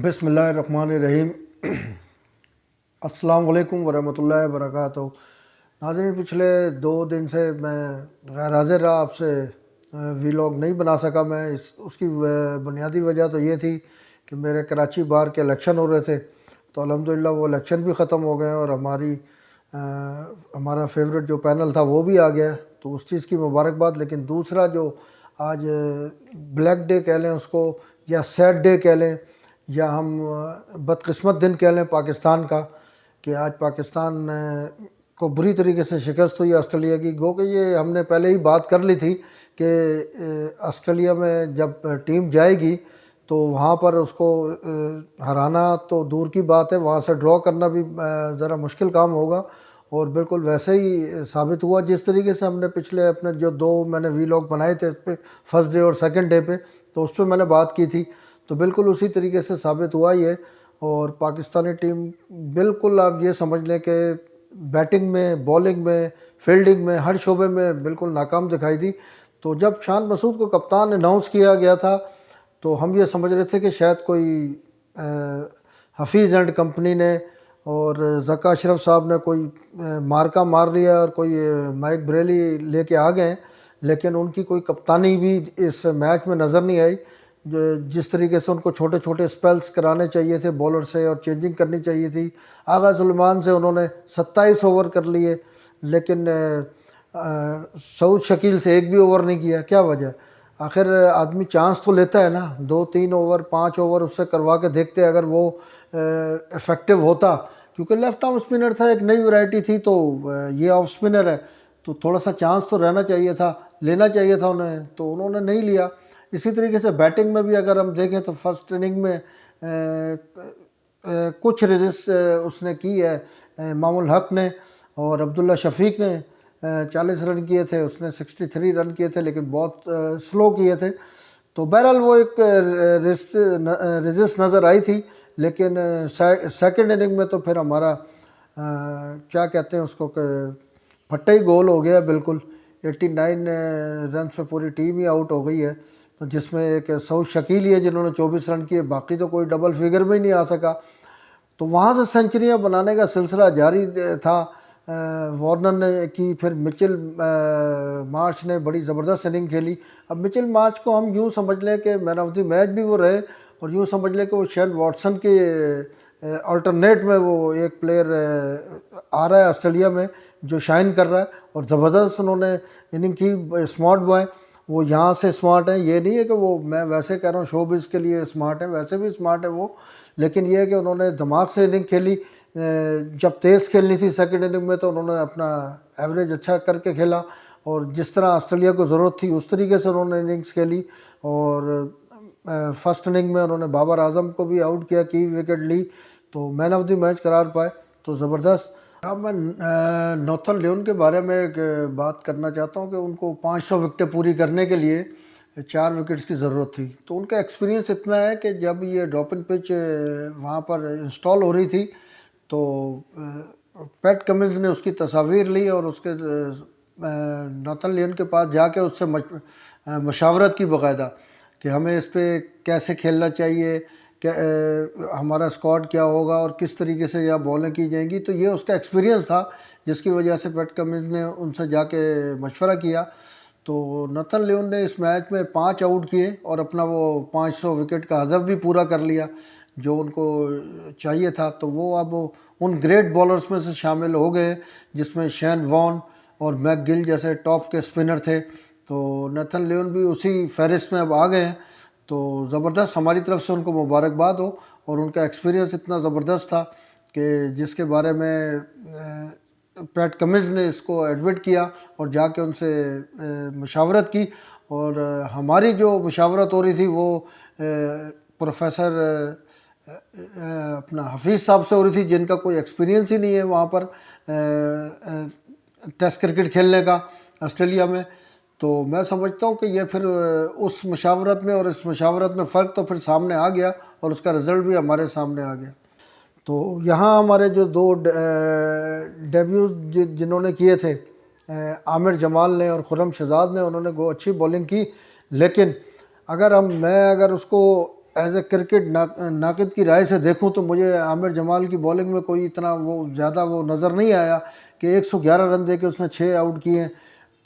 بسم اللہ الرحمن الرحیم۔ السلام علیکم ورحمۃ اللہ وبرکاتہ۔ ناظرین، پچھلے 2 دن سے میں غیر حاضر رہا، آپ سے ویلاگ نہیں بنا سکا میں۔ اس کی بنیادی وجہ تو یہ تھی کہ میرے کراچی بار کے الیکشن ہو رہے تھے، تو الحمدللہ وہ الیکشن بھی ختم ہو گئے اور ہمارا فیورٹ جو پینل تھا وہ بھی آ گیا، تو اس چیز کی مبارکباد۔ لیکن دوسرا جو آج بلیک ڈے کہہ لیں اس کو، یا سیڈ ڈے کہہ لیں، یا ہم بدقسمت دن کہہ لیں پاکستان کا، کہ آج پاکستان کو بری طریقے سے شکست ہوئی آسٹریلیا کی۔ گو کہ یہ ہم نے پہلے ہی بات کر لی تھی کہ آسٹریلیا میں جب ٹیم جائے گی تو وہاں پر اس کو ہرانا تو دور کی بات ہے، وہاں سے ڈرا کرنا بھی ذرا مشکل کام ہوگا، اور بالکل ویسے ہی ثابت ہوا جس طریقے سے ہم نے پچھلے اپنے جو 2 میں نے ویلاگ بنائے تھے اس پہ، فرسٹ ڈے اور سیکنڈ ڈے پہ، تو اس پہ میں نے بات کی تھی، تو بالکل اسی طریقے سے ثابت ہوا ہی ہے۔ اور پاکستانی ٹیم بالکل آپ یہ سمجھ لیں کہ بیٹنگ میں، بولنگ میں، فیلڈنگ میں، ہر شعبے میں بالکل ناکام دکھائی دی۔ تو جب شان مسعود کو کپتان اناؤنس کیا گیا تھا تو ہم یہ سمجھ رہے تھے کہ شاید کوئی حفیظ اینڈ کمپنی نے اور ذکا اشرف صاحب نے کوئی مارکا مار لیا اور کوئی مائک بریلی لے کے آ گئے، لیکن ان کی کوئی کپتانی بھی اس میچ میں نظر نہیں آئی۔ جس طریقے سے ان کو چھوٹے چھوٹے سپیلز کرانے چاہیے تھے بولر سے اور چینجنگ کرنی چاہیے تھی، آغا سلیمان سے انہوں نے 27 اوور کر لیے، لیکن سعود شکیل سے ایک بھی اوور نہیں کیا۔ کیا وجہ؟ آخر آدمی چانس تو لیتا ہے نا، 2-3 اوور 5 اوور اس سے کروا کے دیکھتے، اگر وہ افیکٹو ہوتا، کیونکہ لیفٹ آرم اسپنر تھا، ایک نئی ورائٹی تھی، تو یہ آف اسپنر ہے تو تھوڑا سا چانس تو رہنا چاہیے تھا، لینا چاہیے تھا انہیں، تو انہوں نے نہیں لیا۔ اسی طریقے سے بیٹنگ میں بھی اگر ہم دیکھیں تو فرسٹ اننگ میں کچھ رزس اس نے کی ہے، امام الحق نے اور عبداللہ شفیق نے 40 رن کیے تھے، اس نے 63 رن کیے تھے، لیکن بہت سلو کیے تھے۔ تو بہرحال وہ ایک رزس نظر آئی تھی، لیکن سیکنڈ اننگ میں تو پھر ہمارا کیا کہتے ہیں اس کو، کہ پھٹا ہی گول ہو گیا بالکل۔ 89 رنز پہ پوری ٹیم ہی آؤٹ ہو گئی ہے، تو جس میں ایک سعود شکیل ہی ہے جنہوں نے 24 رن کیے، باقی تو کوئی ڈبل فگر میں ہی نہیں آ سکا۔ تو وہاں سے سنچریاں بنانے کا سلسلہ جاری تھا، وارنر نے کی، پھر مچل مارش نے بڑی زبردست اننگ کھیلی۔ اب مچل مارش کو ہم یوں سمجھ لیں کہ مین آف دی میچ بھی وہ رہے، اور یوں سمجھ لیں کہ وہ شین واٹسن کے الٹرنیٹ میں وہ ایک پلیئر آ رہا ہے آسٹریلیا میں جو شائن کر رہا ہے، اور زبردست انہوں نے اننگ کی۔ اسمارٹ بوائے، وہ یہاں سے اسمارٹ ہیں، یہ نہیں ہے کہ وہ، میں ویسے کہہ رہا ہوں شو بز کے لیے اسمارٹ ہیں، ویسے بھی اسمارٹ ہے وہ، لیکن یہ ہے کہ انہوں نے دماغ سے اننگ کھیلی۔ جب تیز کھیلنی تھی سیکنڈ اننگ میں تو انہوں نے اپنا ایوریج اچھا کر کے کھیلا، اور جس طرح آسٹریلیا کو ضرورت تھی اس طریقے سے انہوں نے اننگز کھیلی، اور فرسٹ اننگ میں انہوں نے بابر اعظم کو بھی آؤٹ کیا، کی وکٹ لی، تو مین آف دی میچ قرار پائے، تو زبردست۔ اب میں نوتھن لیون کے بارے میں ایک بات کرنا چاہتا ہوں کہ ان کو 500 وکٹیں پوری کرنے کے لیے 4 وکٹس کی ضرورت تھی، تو ان کا ایکسپیرینس اتنا ہے کہ جب یہ ڈراپنگ پچ وہاں پر انسٹال ہو رہی تھی تو پیٹ کمنز نے اس کی تصاویر لی اور اس کے نوتھن لیون کے پاس جا کے اس سے مشاورت کی باقاعدہ، کہ ہمیں اس پہ کیسے کھیلنا چاہیے، کہ ہمارا اسکواڈ کیا ہوگا اور کس طریقے سے یہاں بالیں کی جائیں گی۔ تو یہ اس کا ایکسپیرینس تھا جس کی وجہ سے پیٹ کمنز نے ان سے جا کے مشورہ کیا۔ تو نوتھن لیون نے اس میچ میں 5 آؤٹ کیے اور اپنا وہ 500 وکٹ کا ہدف بھی پورا کر لیا جو ان کو چاہیے تھا۔ تو وہ اب ان گریٹ بالرز میں سے شامل ہو گئے جس میں شین وان اور میک گل جیسے ٹاپ کے اسپنر تھے، تو نوتھن لیون بھی اسی فہرست میں اب آ گئے ہیں۔ تو زبردست، ہماری طرف سے ان کو مبارکباد ہو، اور ان کا ایکسپیرینس اتنا زبردست تھا کہ جس کے بارے میں پیٹ کمنز نے اس کو ایڈمٹ کیا اور جا کے ان سے مشاورت کی، اور ہماری جو مشاورت ہو رہی تھی وہ پروفیسر اپنا حفیظ صاحب سے ہو رہی تھی، جن کا کوئی ایکسپیرینس ہی نہیں ہے وہاں پر ٹیسٹ کرکٹ کھیلنے کا آسٹریلیا میں۔ تو میں سمجھتا ہوں کہ یہ پھر اس مشاورت میں اور اس مشاورت میں فرق تو پھر سامنے آ گیا، اور اس کا رزلٹ بھی ہمارے سامنے آ گیا۔ تو یہاں ہمارے جو 2 ڈیبیوز جنہوں نے کیے تھے، عامر جمال نے اور خرم شہزاد نے، انہوں نے اچھی بولنگ کی، لیکن اگر اس کو ایز اے کرکٹ ناقد کی رائے سے دیکھوں تو مجھے عامر جمال کی بولنگ میں کوئی اتنا وہ زیادہ وہ نظر نہیں آیا کہ 111 رن دے کے اس نے 6 آؤٹ کیے ہیں.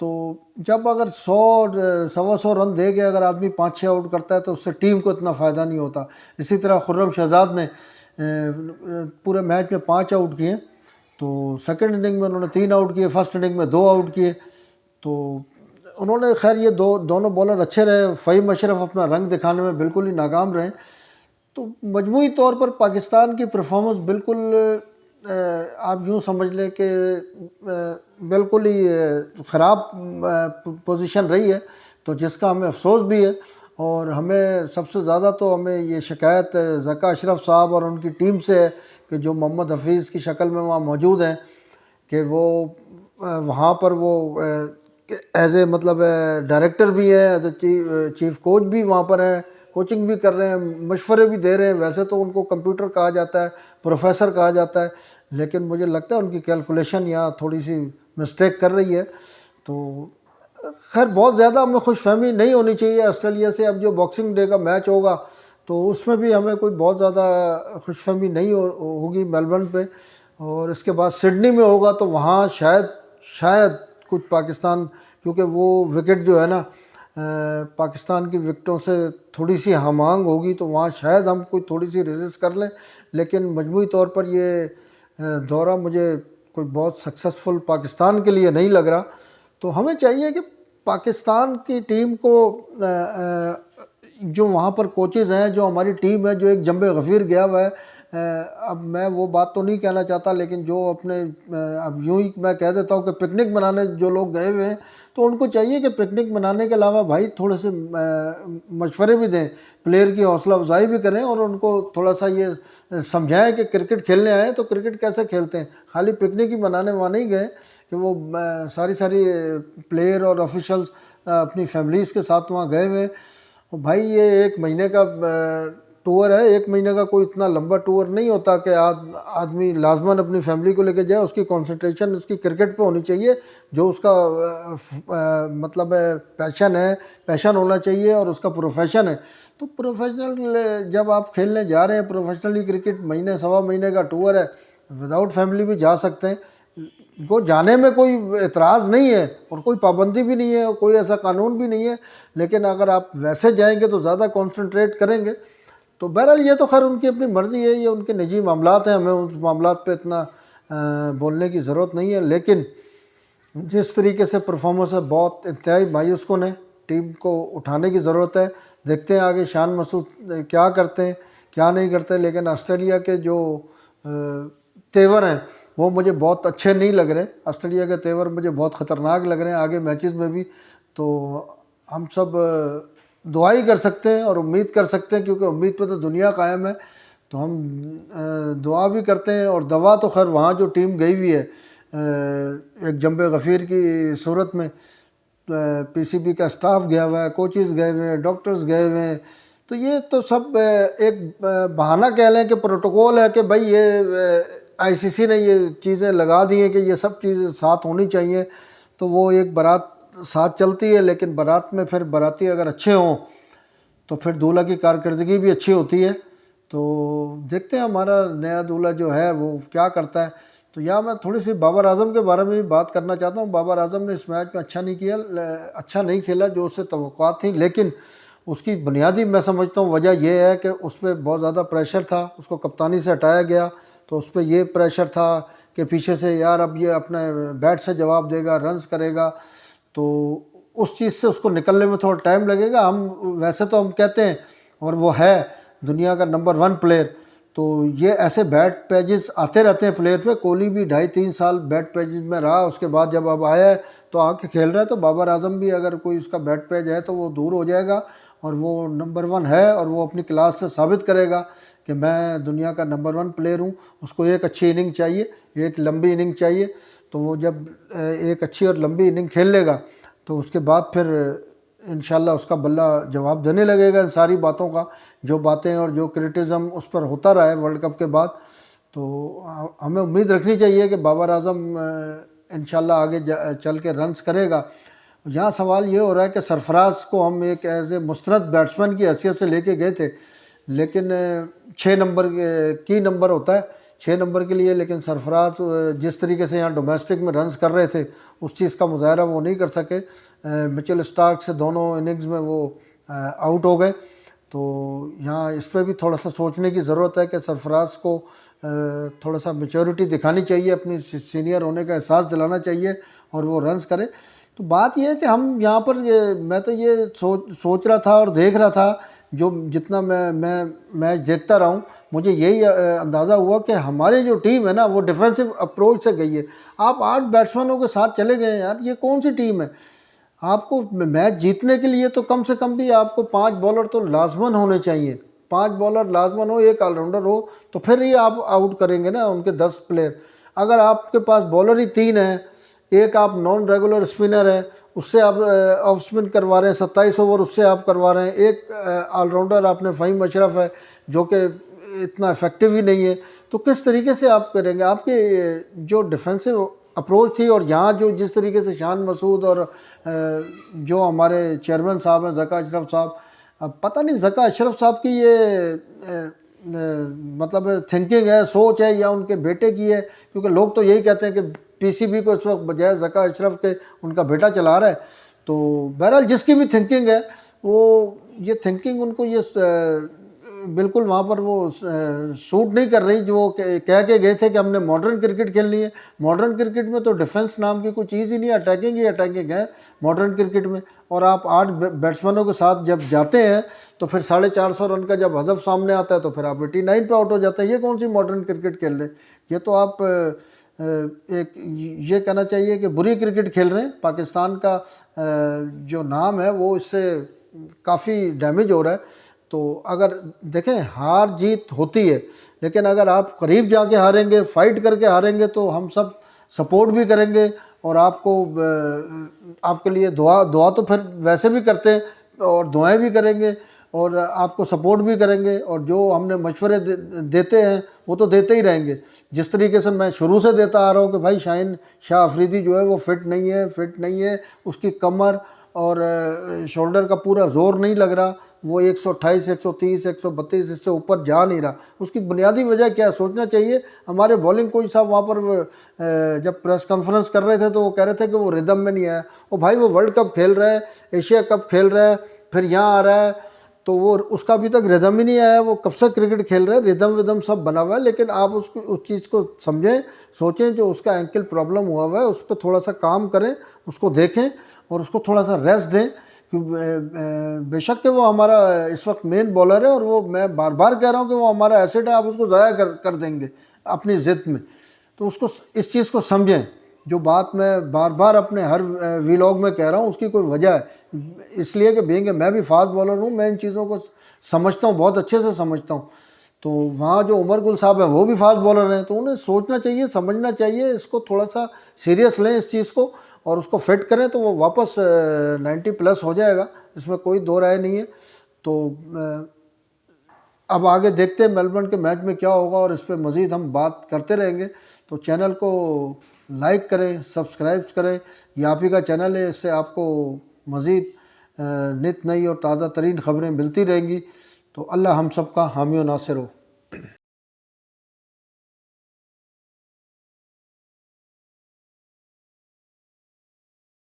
تو جب اگر 100 رن دے کے اگر آدمی 5-6 آؤٹ کرتا ہے تو اس سے ٹیم کو اتنا فائدہ نہیں ہوتا. اسی طرح خرم شہزاد نے پورے میچ میں 5 آؤٹ کیے. تو سیکنڈ اننگ میں انہوں نے 3 آؤٹ کیے, فرسٹ اننگ میں 2 آؤٹ کیے. تو انہوں نے خیر یہ دونوں بولر اچھے رہے. فہیم اشرف اپنا رنگ دکھانے میں بالکل ہی ناکام رہے. تو مجموعی طور پر پاکستان کی پرفارمنس بالکل آپ یوں سمجھ لیں کہ بالکل ہی خراب پوزیشن رہی ہے, تو جس کا ہمیں افسوس بھی ہے. اور ہمیں سب سے زیادہ تو ہمیں یہ شکایت ذکا اشرف صاحب اور ان کی ٹیم سے ہے کہ جو محمد حفیظ کی شکل میں وہاں موجود ہیں, کہ وہ وہاں پر وہ ایز اے مطلب ڈائریکٹر بھی ہیں, ایز اے چیف کوچ بھی وہاں پر ہیں, کوچنگ بھی کر رہے ہیں, مشورے بھی دے رہے ہیں. ویسے تو ان کو کمپیوٹر کہا جاتا ہے, پروفیسر کہا جاتا ہے, لیکن مجھے لگتا ہے ان کی کیلکولیشن یہاں تھوڑی سی مسٹیک کر رہی ہے. تو خیر بہت زیادہ ہمیں خوش فہمی نہیں ہونی چاہیے آسٹریلیا سے. اب جو باکسنگ ڈے کا میچ ہوگا تو اس میں بھی ہمیں کوئی بہت زیادہ خوش فہمی نہیں ہوگی میلبرن پہ. اور اس کے بعد سڈنی میں ہوگا تو وہاں شاید کچھ پاکستان, کیونکہ وہ وکٹ جو ہے نا پاکستان کی وکٹوں سے تھوڑی سی ہم آہنگ ہوگی, تو وہاں شاید ہم کوئی تھوڑی سی ریزسٹ کر لیں. لیکن مجموعی طور پر یہ دورہ مجھے کوئی بہت سکسیسفل پاکستان کے لیے نہیں لگ رہا. تو ہمیں چاہیے کہ پاکستان کی ٹیم کو جو وہاں پر کوچز ہیں, جو ہماری ٹیم ہے, جو ایک جنب غفیر گیا ہوا ہے, اب میں وہ بات تو نہیں کہنا چاہتا, لیکن جو اپنے اب یوں ہی میں کہہ دیتا ہوں کہ پکنک منانے جو لوگ گئے ہوئے ہیں, تو ان کو چاہیے کہ پکنک منانے کے علاوہ بھائی تھوڑے سے مشورے بھی دیں, پلیئر کی حوصلہ افزائی بھی کریں, اور ان کو تھوڑا سا یہ سمجھائیں کہ کرکٹ کھیلنے آئے تو کرکٹ کیسے کھیلتے ہیں. خالی پکنک ہی منانے وہاں نہیں گئے کہ وہ ساری پلیئر اور آفیشلز اپنی فیملیز کے ساتھ وہاں گئے ہوئے. بھائی یہ 1 مہینے کا ٹور ہے, 1 مہینے کا کوئی اتنا لمبا ٹور نہیں ہوتا کہ آدمی لازماً اپنی فیملی کو لے کے جائے. اس کی کنسنٹریشن اس کی کرکٹ پہ ہونی چاہیے, جو اس کا مطلب پیشن ہونا چاہیے اور اس کا پروفیشن ہے. تو پروفیشنل جب آپ کھیلنے جا رہے ہیں پروفیشنلی کرکٹ, مہینے سوا مہینے کا ٹور ہے, وداؤٹ فیملی بھی جا سکتے ہیں. کو جانے میں کوئی اعتراض نہیں ہے اور کوئی پابندی بھی نہیں ہے اور کوئی ایسا قانون بھی نہیں ہے, لیکن اگر آپ ویسے جائیں گے تو زیادہ کنسنٹریٹ کریں گے. تو بہرحال یہ تو خیر ان کی اپنی مرضی ہے, یہ ان کے نجی معاملات ہیں, ہمیں اس معاملات پہ اتنا بولنے کی ضرورت نہیں ہے. لیکن جس طریقے سے پرفارمنس ہے بہت انتہائی مایوس کن ہے, ٹیم کو اٹھانے کی ضرورت ہے. دیکھتے ہیں آگے شان مسعود کیا کرتے ہیں کیا نہیں کرتے. لیکن آسٹریلیا کے جو تیور ہیں وہ مجھے بہت اچھے نہیں لگ رہے. آسٹریلیا کے تیور مجھے بہت خطرناک لگ رہے ہیں آگے میچز میں بھی. تو ہم سب دعا ہی کر سکتے ہیں اور امید کر سکتے ہیں, کیونکہ امید پہ تو دنیا قائم ہے. تو ہم دعا بھی کرتے ہیں, اور دوا تو خیر وہاں جو ٹیم گئی ہوئی ہے ایک جنب غفیر کی صورت میں, پی سی بی کا اسٹاف گیا ہوا ہے, کوچز گئے ہوئے ہیں, ڈاکٹرز گئے ہوئے ہیں. تو یہ تو سب ایک بہانہ کہہ لیں کہ پروٹوکول ہے کہ بھائی یہ آئی سی سی نے یہ چیزیں لگا دی ہیں کہ یہ سب چیزیں ساتھ ہونی چاہیے. تو وہ ایک بارات ساتھ چلتی ہے, لیکن بارات میں پھر باراتی اگر اچھے ہوں تو پھر دولہا کی کارکردگی بھی اچھی ہوتی ہے. تو دیکھتے ہیں ہمارا نیا دولہا جو ہے وہ کیا کرتا ہے. تو یہاں میں تھوڑی سی بابر اعظم کے بارے میں بھی بات کرنا چاہتا ہوں. بابر اعظم نے اس میچ میں اچھا نہیں کھیلا جو اس سے توقعات تھیں, لیکن اس کی بنیادی میں سمجھتا ہوں وجہ یہ ہے کہ اس پہ بہت زیادہ پریشر تھا, اس کو کپتانی سے ہٹایا گیا. تو اس پہ یہ پریشر تھا کہ پیچھے سے یار اب یہ اپنے بیٹ سے جواب دے گا, رنز کرے گا, تو اس چیز سے اس کو نکلنے میں تھوڑا ٹائم لگے گا. ویسے تو ہم کہتے ہیں, اور وہ ہے دنیا کا نمبر 1 پلیئر, تو یہ ایسے بیٹ پیجز آتے رہتے ہیں پلیئر پہ. کوہلی بھی 2.5-3 سال بیٹ پیجز میں رہا, اس کے بعد جب اب آیا ہے تو آ کے کھیل رہا ہے. تو بابر اعظم بھی اگر کوئی اس کا بیٹ پیج ہے تو وہ دور ہو جائے گا, اور وہ نمبر 1 ہے, اور وہ اپنی کلاس سے ثابت کرے گا کہ میں دنیا کا نمبر 1 پلیئر ہوں. اس کو ایک اچھی اننگ چاہیے, ایک لمبی اننگ چاہیے. تو وہ جب ایک اچھی اور لمبی اننگ کھیل لے گا تو اس کے بعد پھر انشاءاللہ اس کا بلہ جواب دینے لگے گا ان ساری باتوں کا, جو باتیں اور جو کرٹیزم اس پر ہوتا رہا ہے ورلڈ کپ کے بعد. تو ہمیں امید رکھنی چاہیے کہ بابر اعظم انشاءاللہ آگے چل کے رنز کرے گا. یہاں سوال یہ ہو رہا ہے کہ سرفراز کو ہم ایک ایز اے مستند بیٹسمین کی حیثیت سے لے کے گئے تھے, لیکن 6 نمبر کی نمبر ہوتا ہے 6 نمبر کے لیے، لیکن سرفراز جس طریقے سے یہاں ڈومیسٹک میں رنز کر رہے تھے اس چیز کا مظاہرہ وہ نہیں کر سکے۔ مچل اسٹارک سے دونوں اننگز میں وہ آؤٹ ہو گئے۔ تو یہاں اس پہ بھی تھوڑا سا سوچنے کی ضرورت ہے کہ سرفراز کو تھوڑا سا میچورٹی دکھانی چاہیے، اپنی سینئر ہونے کا احساس دلانا چاہیے اور وہ رنز کرے۔ تو بات یہ ہے کہ ہم یہاں پر میں تو یہ سوچ رہا تھا اور دیکھ رہا تھا، جو جتنا میں میچ دیکھتا رہا ہوں، مجھے یہی اندازہ ہوا کہ ہماری جو ٹیم ہے نا وہ ڈیفینسو اپروچ سے گئی ہے۔ آپ 8 بیٹسمینوں کے ساتھ چلے گئے ہیں یار، یہ کون سی ٹیم ہے؟ آپ کو میچ جیتنے کے لیے تو کم سے کم بھی آپ کو 5 بالر تو لازماً ہونے چاہیے، 5 بالر لازماً ہو، ایک آل راؤنڈر ہو، تو پھر ہی آپ آؤٹ کریں گے نا ان کے 10 پلیئر۔ اگر آپ کے پاس بالر ہی 3 ہیں، ایک آپ نان ریگولر اسپنر ہے، اس سے آپ آف اسپن کروا رہے ہیں، 27 اوور اس سے آپ کروا رہے ہیں، ایک آل راؤنڈر آپ نے فہیم اشرف ہے جو کہ اتنا افیکٹو ہی نہیں ہے، تو کس طریقے سے آپ کریں گے؟ آپ کے جو ڈیفینسو اپروچ تھی، اور یہاں جو جس طریقے سے شان مسعود اور جو ہمارے چیئرمین صاحب ہیں ذکا اشرف صاحب، اب پتہ نہیں ذکا اشرف صاحب کی یہ مطلب تھنکنگ ہے، سوچ ہے، یا ان کے بیٹے کی ہے، کیونکہ لوگ تو یہی کہتے ہیں کہ پی سی بی کو اس وقت بجائے ذکا اشرف کے ان کا بیٹا چلا رہا ہے۔ تو بہرحال جس کی بھی تھنکنگ ہے، وہ یہ تھنکنگ ان کو یہ بالکل وہاں پر وہ سوٹ نہیں کر رہی، جو کہہ کے گئے تھے کہ ہم نے ماڈرن کرکٹ کھیلنی ہے۔ ماڈرن کرکٹ میں تو ڈیفنس نام کی کوئی چیز ہی نہیں ہے، اٹیکنگ ہی اٹیکنگ ہے ماڈرن کرکٹ میں۔ اور آپ 8 بیٹسمینوں کے ساتھ جب جاتے ہیں تو پھر 450 رن کا جب ہدف سامنے آتا ہے تو پھر آپ 89 پہ آؤٹ ہو جاتے ہیں۔ یہ کون سی ماڈرن کرکٹ کھیل رہے ہیں؟ یہ تو آپ ایک یہ کہنا چاہیے کہ بری کرکٹ کھیل رہے ہیں۔ پاکستان کا جو نام ہے وہ اس سے کافی ڈیمیج ہو رہا ہے۔ تو اگر دیکھیں ہار جیت ہوتی ہے، لیکن اگر آپ قریب جا کے ہاریں گے، فائٹ کر کے ہاریں گے، تو ہم سب سپورٹ بھی کریں گے، اور آپ کو آپ کے لیے دعا تو پھر ویسے بھی کرتے ہیں، اور دعائیں بھی کریں گے، اور آپ کو سپورٹ بھی کریں گے، اور جو ہم نے مشورے دیتے ہیں وہ تو دیتے ہی رہیں گے۔ جس طریقے سے میں شروع سے دیتا آ رہا ہوں کہ بھائی شاہین شاہ افریدی جو ہے وہ فٹ نہیں ہے، اس کی کمر اور شولڈر کا پورا زور نہیں لگ رہا، وہ 128 130 132 اس سے اوپر جا نہیں رہا۔ اس کی بنیادی وجہ کیا ہے سوچنا چاہیے۔ ہمارے بولنگ کوچ صاحب وہاں پر جب پریس کانفرنس کر رہے تھے تو وہ کہہ رہے تھے کہ وہ ردم میں نہیں آیا۔ او بھائی وہ ورلڈ کپ کھیل رہا ہے، ایشیا کپ کھیل رہا ہے، پھر یہاں آ رہا ہے، تو وہ اس کا ابھی تک ردم ہی نہیں آیا۔ وہ کب سے کرکٹ کھیل رہے ہیں، ردم سب بنا ہوا ہے، لیکن آپ اس چیز کو سمجھیں، سوچیں، جو اس کا اینکل پرابلم ہوا ہوا ہے اس پہ تھوڑا سا کام کریں، اس کو دیکھیں اور اس کو تھوڑا سا ریسٹ دیں۔ بے شک کہ وہ ہمارا اس وقت مین بولر ہے، اور وہ میں بار بار کہہ رہا ہوں کہ وہ ہمارا ایسٹ ہے، آپ اس کو ضائع کر دیں گے اپنی ضد میں۔ تو اس کو اس چیز کو سمجھیں، جو بات میں بار بار اپنے ہر ویلاگ میں کہہ رہا ہوں اس کی کوئی وجہ ہے، اس لیے کہ بینگ میں بھی فاسٹ بالر ہوں، میں ان چیزوں کو سمجھتا ہوں، بہت اچھے سے سمجھتا ہوں۔ تو وہاں جو عمر گل صاحب ہیں وہ بھی فاسٹ بالر ہیں، تو انہیں سوچنا چاہیے، سمجھنا چاہیے، اس کو تھوڑا سا سیریس لیں اس چیز کو، اور اس کو فٹ کریں تو وہ واپس 90 پلس ہو جائے گا، اس میں کوئی دو رائے نہیں ہے۔ تو اب آگے دیکھتے ہیں میلبرن کے میچ میں کیا ہوگا، اور اس پہ مزید ہم بات کرتے رہیں گے۔ تو چینل کو لائک کریں، سبسکرائب کریں، یہ آپ ہی کا چینل ہے، اس سے آپ کو مزید نت نئی اور تازہ ترین خبریں ملتی رہیں گی۔ تو اللہ ہم سب کا حامی و ناصر ہو۔